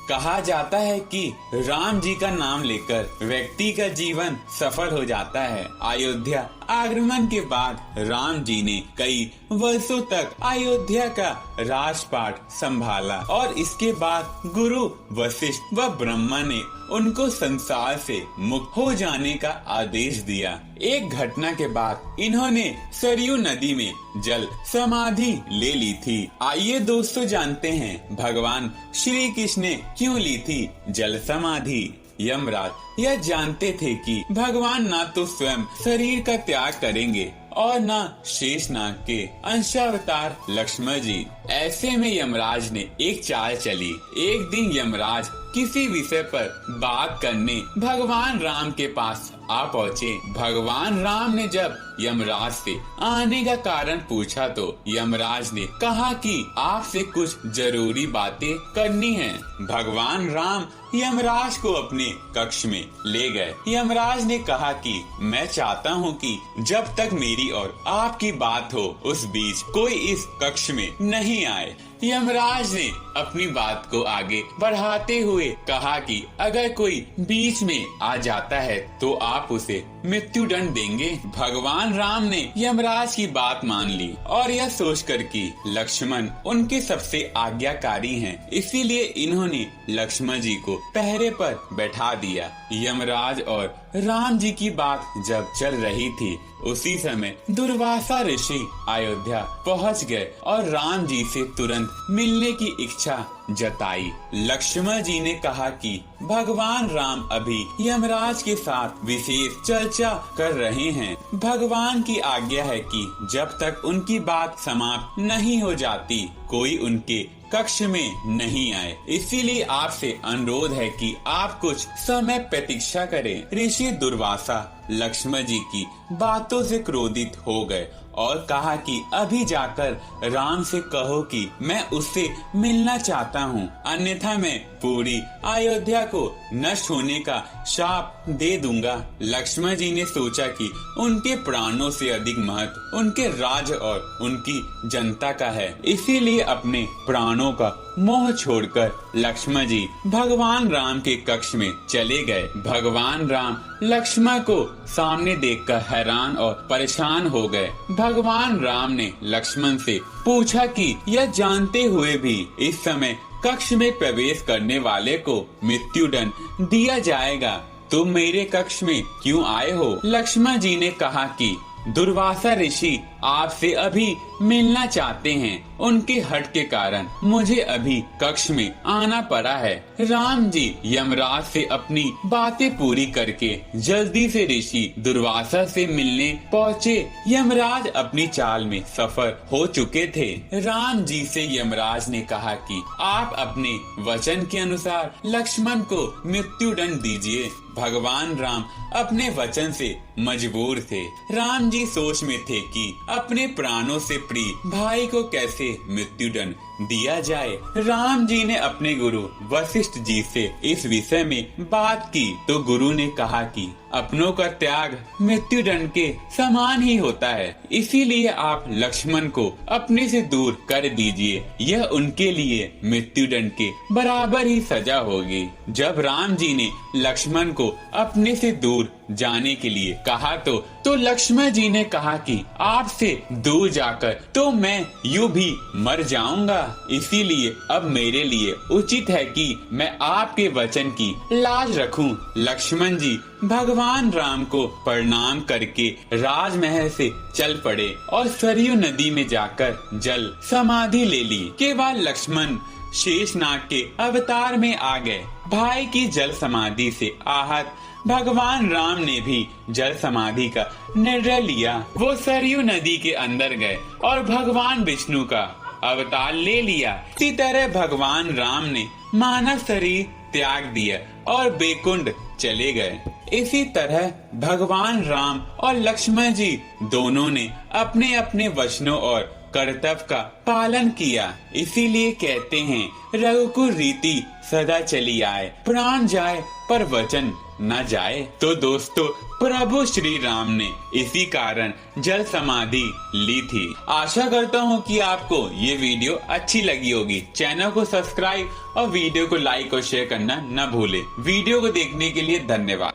कहा जाता है कि राम जी का नाम लेकर व्यक्ति का जीवन सफल हो जाता है। अयोध्या आगमन के बाद राम जी ने कई वर्षों तक अयोध्या का राजपाट संभाला और इसके बाद गुरु वशिष्ठ व ब्रह्मा ने उनको संसार से मुक्त हो जाने का आदेश दिया। एक घटना के बाद इन्होंने सरयू नदी में जल समाधि ले ली थी। आइए दोस्तों जानते हैं भगवान श्री कृष्ण ने क्यों ली थी जल समाधि। यमराज यह जानते थे कि भगवान ना तो स्वयं शरीर का त्याग करेंगे और न शेषनाग के अंशावतार लक्ष्मण जी। ऐसे में यमराज ने एक चाल चली। एक दिन यमराज किसी विषय पर बात करने भगवान राम के पास आ पहुँचे। भगवान राम ने जब यमराज से आने का कारण पूछा तो यमराज ने कहा कि आपसे कुछ जरूरी बातें करनी है। भगवान राम यमराज को अपने कक्ष में ले गए। यमराज ने कहा कि मैं चाहता हूँ कि जब तक मेरी और आपकी बात हो उस बीच कोई इस कक्ष में नहीं आए। यमराज ने अपनी बात को आगे बढ़ाते हुए कहा कि अगर कोई बीच में आ जाता है तो आप उसे मृत्यु दंड देंगे। भगवान राम ने यमराज की बात मान ली और यह सोचकर कि लक्ष्मण उनके सबसे आज्ञाकारी हैं, इसीलिए इन्होंने लक्ष्मण जी को पहरे पर बैठा दिया। यमराज और राम जी की बात जब चल रही थी उसी समय दुर्वासा ऋषि अयोध्या पहुंच गए और राम जी से तुरंत मिलने की इच्छा जताई। लक्ष्मण जी ने कहा कि भगवान राम अभी यमराज के साथ विशेष चर्चा कर रहे हैं। भगवान की आज्ञा है कि जब तक उनकी बात समाप्त नहीं हो जाती कोई उनके कक्ष में नहीं आए। इसीलिए आपसे अनुरोध है कि आप कुछ समय प्रतीक्षा करें। ऋषि दुर्वासा लक्ष्मण जी की बातों से क्रोधित हो गए और कहा कि अभी जाकर राम से कहो कि मैं उससे मिलना चाहता हूँ, अन्यथा मैं पूरी अयोध्या को नष्ट होने का शाप दे दूंगा। लक्ष्मण जी ने सोचा कि उनके प्राणों से अधिक महत्व उनके राज्य और उनकी जनता का है, इसीलिए अपने प्राणों का मोह छोड़कर लक्ष्मण जी भगवान राम के कक्ष में चले गए। भगवान राम लक्ष्मण को सामने देखकर हैरान और परेशान हो गए। भगवान राम ने लक्ष्मण से पूछा कि यह जानते हुए भी इस समय कक्ष में प्रवेश करने वाले को मृत्यु दंड दिया जाएगा, तुम मेरे कक्ष में क्यों आए हो? लक्ष्मण जी ने कहा कि दुर्वासा ऋषि आपसे अभी मिलना चाहते हैं, उनके हट के कारण मुझे अभी कक्ष में आना पड़ा है। राम जी यमराज से अपनी बातें पूरी करके जल्दी से ऋषि दुर्वासा से मिलने पहुँचे। यमराज अपनी चाल में सफल हो चुके थे। राम जी से यमराज ने कहा कि आप अपने वचन के अनुसार लक्ष्मण को मृत्यु दंड दीजिए। भगवान राम अपने वचन से मजबूर थे। राम जी सोच में थे कि अपने प्राणों से प्रिय भाई को कैसे मृत्यु दंड दिया जाए। राम जी ने अपने गुरु वशिष्ठ जी से इस विषय में बात की तो गुरु ने कहा कि अपनों का त्याग मृत्यु दंड के समान ही होता है, इसीलिए आप लक्ष्मण को अपने से दूर कर दीजिए, यह उनके लिए मृत्यु दंड के बराबर ही सजा होगी। जब राम जी ने लक्ष्मण को अपने से दूर जाने के लिए कहा तो लक्ष्मण जी ने कहा कि आपसे दूर जाकर तो मैं यूं भी मर जाऊंगा, इसीलिए अब मेरे लिए उचित है कि मैं आपके वचन की लाज रखूं। लक्ष्मण जी भगवान राम को प्रणाम करके राजमहल से चल पड़े और सरयू नदी में जाकर जल समाधि ले ली। के बाद लक्ष्मण शेषनाग के अवतार में आ गए। भाई की जल समाधि से आहत भगवान राम ने भी जल समाधि का निर्णय लिया। वो सरयू नदी के अंदर गए और भगवान विष्णु का अवतार ले लिया। इसी तरह भगवान राम ने मानव शरीर त्याग दिया और बैकुंठ चले गए। इसी तरह भगवान राम और लक्ष्मण जी दोनों ने अपने अपने वचनों और कर्तव्य का पालन किया। इसीलिए कहते हैं रघुकुल रीति सदा चली आए, प्राण जाए पर वचन न जाए। तो दोस्तों, प्रभु श्री राम ने इसी कारण जल समाधि ली थी। आशा करता हूँ कि आपको ये वीडियो अच्छी लगी होगी। चैनल को सब्सक्राइब और वीडियो को लाइक और शेयर करना न भूले। वीडियो को देखने के लिए धन्यवाद।